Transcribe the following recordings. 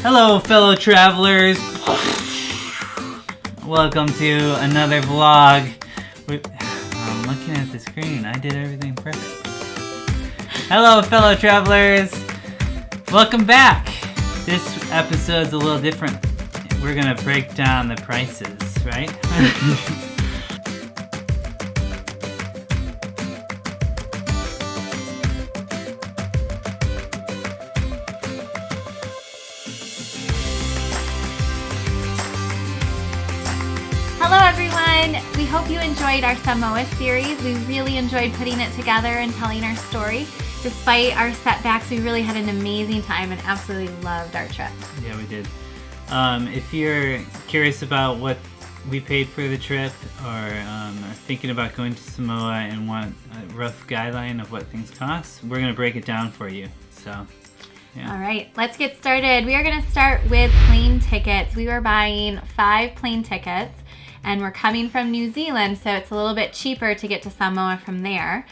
Hello, fellow travelers. Welcome to another vlog. I'm looking at the screen. I did everything perfect. Hello, fellow travelers. Welcome back. This episode's a little different. We're gonna break down the prices, right? Hello everyone! We hope you enjoyed our Samoa series. We really enjoyed putting it together and telling our story. Despite our setbacks, we really had an amazing time and absolutely loved our trip. Yeah, we did. If you're curious about what we paid for the trip or are thinking about going to Samoa and want a rough guideline of what things cost, we're going to break it down for you. So, yeah. All right, let's get started. We are going to start with plane tickets. We were buying 5 plane tickets. And we're coming from New Zealand, so it's a little bit cheaper to get to Samoa from there.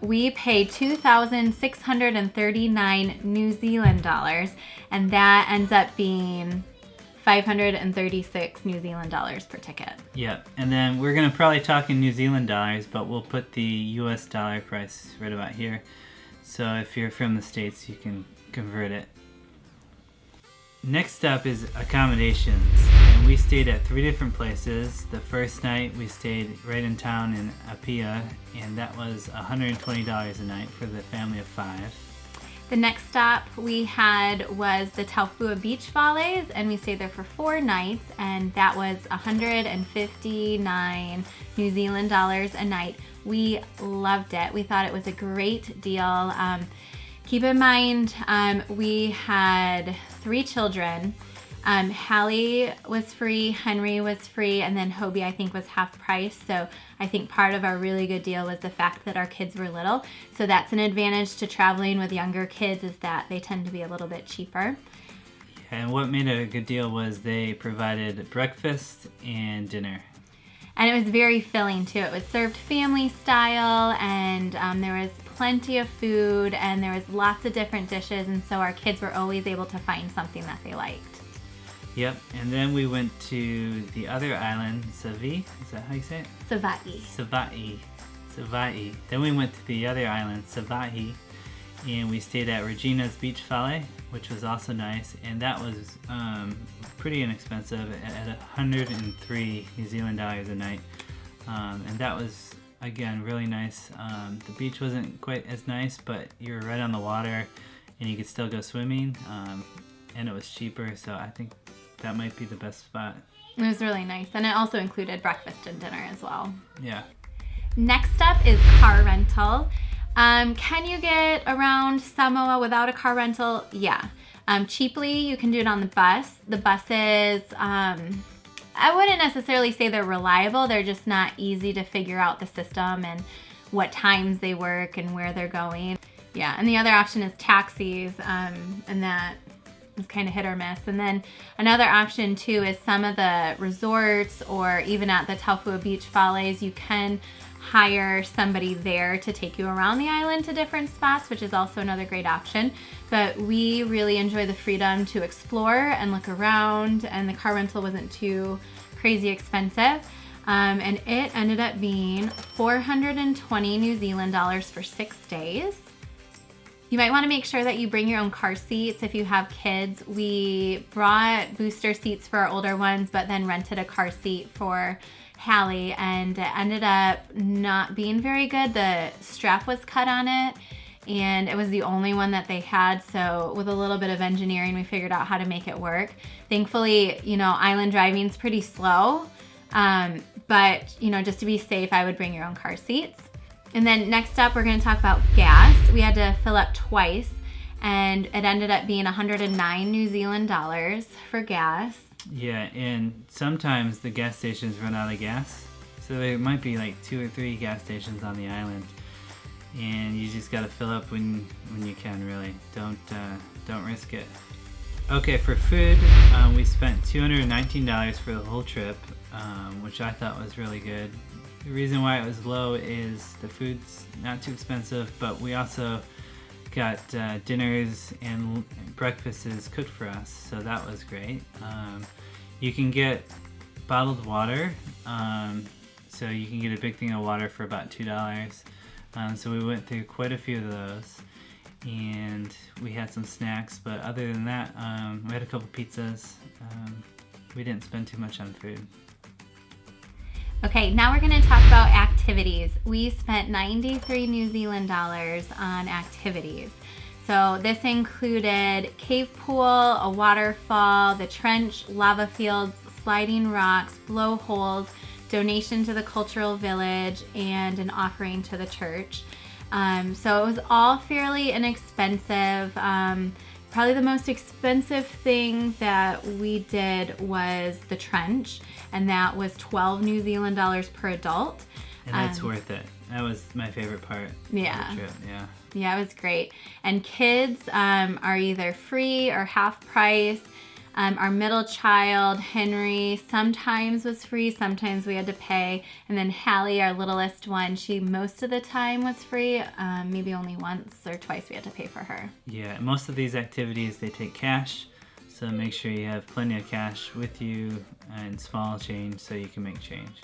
We paid 2,639 New Zealand dollars, and that ends up being 536 New Zealand dollars per ticket. Yep, and then we're going to probably talk in New Zealand dollars, but we'll put the US dollar price right about here. So if you're from the States, you can convert it. Next up is accommodations, and we stayed at 3 different places. The first night we stayed right in town in Apia, and that was $120 a night for the family of 5. The next stop we had was the Taufua Beach Valleys, and we stayed there for 4 nights, and that was 159 New Zealand dollars a night. We loved it. We thought it was a great deal. Keep in mind, we had 3 children. Hallie was free, Henry was free, and then Hobie I think was half price. So I think part of our really good deal was the fact that our kids were little. So that's an advantage to traveling with younger kids, is that they tend to be a little bit cheaper. Yeah, and what made it a good deal was they provided breakfast and dinner. And it was very filling too. It was served family style, and there was plenty of food, and there was lots of different dishes, and so our kids were always able to find something that they liked. Yep, and then we went to the other island, Savi. Is that how you say it? Sava'i. Sava'i. Then we went to the other island, Sava'i, and we stayed at Regina's Beach Valet, which was also nice, and that was pretty inexpensive at 103 New Zealand dollars a night, and that was, again, really nice. The beach wasn't quite as nice, but you were right on the water, and you could still go swimming, and it was cheaper, so I think that might be the best spot. It was really nice, and it also included breakfast and dinner as well. Yeah. Next up is car rental. Can you get around Samoa without a car rental? Yeah. Cheaply, you can do it on the bus. The buses, I wouldn't necessarily say they're reliable. They're just not easy to figure out the system and what times they work and where they're going. Yeah, and the other option is taxis, and that is kind of hit or miss. And then another option too is some of the resorts, or even at the Taufua Beach Valleys, you can hire somebody there to take you around the island to different spots, which is also another great option. But we really enjoy the freedom to explore and look around, and the car rental wasn't too crazy expensive. And it ended up being 420 New Zealand dollars for 6 days. You might want to make sure that you bring your own car seats if you have kids. We brought booster seats for our older ones, but then rented a car seat for Hallie, and it ended up not being very good. The strap was cut on it, and it was the only one that they had. So with a little bit of engineering, we figured out how to make it work. Thankfully, island driving is pretty slow, but just to be safe, I would bring your own car seats. And then next up, we're going to talk about gas. We had to fill up twice, and it ended up being 109 New Zealand dollars for gas. Yeah, and sometimes the gas stations run out of gas, so there might be like 2 or 3 gas stations on the island, and you just gotta fill up when you can. Really, don't risk it. Okay, for food, we spent $219 for the whole trip, which I thought was really good. The reason why it was low is the food's not too expensive, but we also got dinners and breakfasts cooked for us, so that was great. You can get bottled water, so you can get a big thing of water for about $2. So we went through quite a few of those, and we had some snacks, but other than that, we had a couple pizzas. We didn't spend too much on food. Okay, now we're going to talk about activities. We spent 93 New Zealand dollars on activities. So this included cave pool, a waterfall, the trench, lava fields, sliding rocks, blowholes, donation to the cultural village, and an offering to the church. So it was all fairly inexpensive. Probably the most expensive thing that we did was the trench, and that was 12 New Zealand dollars per adult. And that's worth it. That was my favorite part of the trip. Yeah, it was great. And kids are either free or half price. Our middle child, Henry, sometimes was free, sometimes we had to pay. And then Hallie, our littlest one, she most of the time was free. Maybe only once or twice we had to pay for her. Yeah, most of these activities, they take cash. So make sure you have plenty of cash with you and small change so you can make change.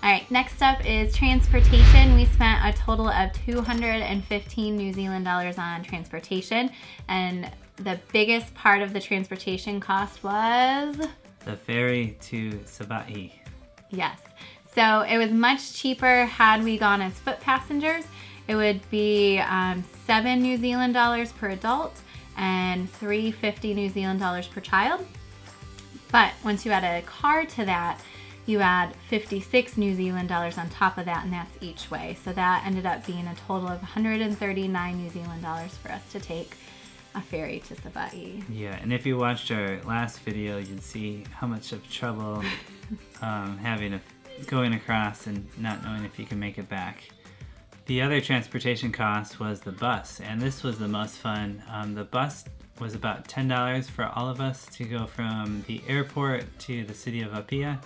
All right, next up is transportation. We spent a total of 215 New Zealand dollars on transportation, and the biggest part of the transportation cost was the ferry to Samoa. Yes. So it was much cheaper had we gone as foot passengers. It would be 7 New Zealand dollars per adult and $3.50 New Zealand dollars per child. But once you add a car to that, you add 56 New Zealand dollars on top of that, and that's each way. So that ended up being a total of 139 New Zealand dollars for us to take a ferry to Samoa. Yeah, and if you watched our last video, you'd see how much of trouble going across and not knowing if you can make it back. The other transportation cost was the bus, and this was the most fun. The bus was about $10 for all of us to go from the airport to the city of Apia,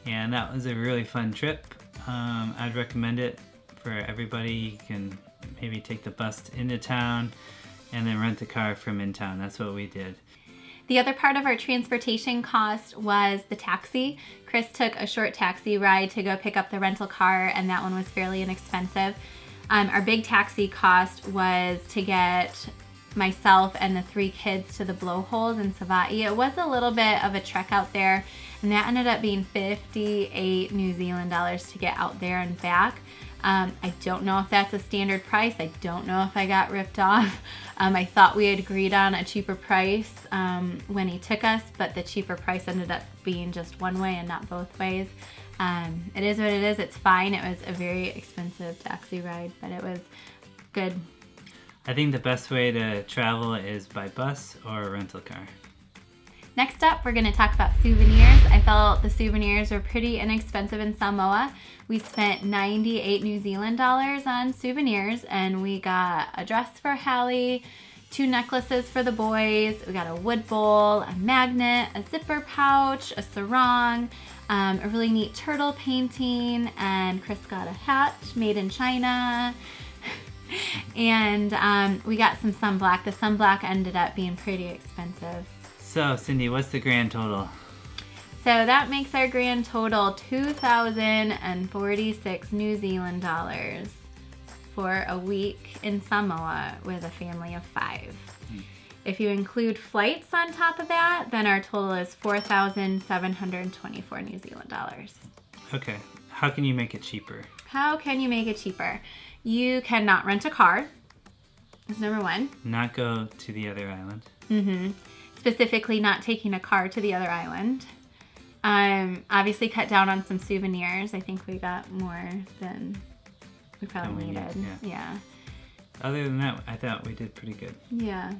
and that was a really fun trip. I'd recommend it for everybody. You can maybe take the bus into town and then rent a car from in town. That's what we did. The other part of our transportation cost was the taxi. Chris took a short taxi ride to go pick up the rental car, and that one was fairly inexpensive. Our big taxi cost was to get myself and the 3 kids to the blowholes in Samoa. It was a little bit of a trek out there, and that ended up being 58 New Zealand dollars to get out there and back. I don't know if that's a standard price. I don't know if I got ripped off. I thought we had agreed on a cheaper price when he took us, but the cheaper price ended up being just one way and not both ways. It is what it is. It's fine. It was a very expensive taxi ride, but it was good. I think the best way to travel is by bus or a rental car. Next up, we're going to talk about souvenirs. I felt the souvenirs were pretty inexpensive in Samoa. We spent 98 New Zealand dollars on souvenirs, and we got a dress for Hallie, 2 necklaces for the boys. We got a wood bowl, a magnet, a zipper pouch, a sarong, a really neat turtle painting, and Chris got a hat made in China. And we got some sunblock. The sunblock ended up being pretty expensive. So, Cindy, what's the grand total? So that makes our grand total 2,046 New Zealand dollars for a week in Samoa with a family of 5. If you include flights on top of that, then our total is 4,724 New Zealand dollars. Okay, how can you make it cheaper? How can you make it cheaper? You cannot rent a car. That's number 1. Not go to the other island. Specifically not taking a car to the other island. Obviously cut down on some souvenirs. I think we got more than we probably needed. Yeah. Other than that, I thought we did pretty good. Yeah.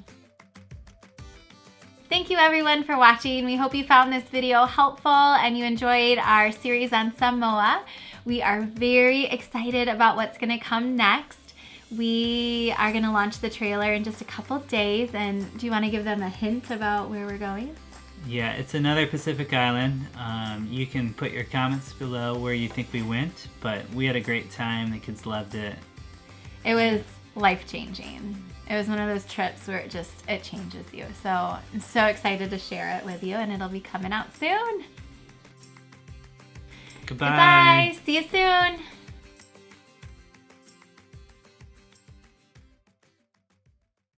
Thank you everyone for watching. We hope you found this video helpful and you enjoyed our series on Samoa. We are very excited about what's going to come next. We are going to launch the trailer in just a couple days, and do you want to give them a hint about where we're going? Yeah, it's another Pacific island. You can put your comments below where you think we went, but we had a great time. The kids loved it. It was life-changing. It was one of those trips where it changes you. So I'm so excited to share it with you, and it'll be coming out soon. Goodbye. Goodbye. See you soon.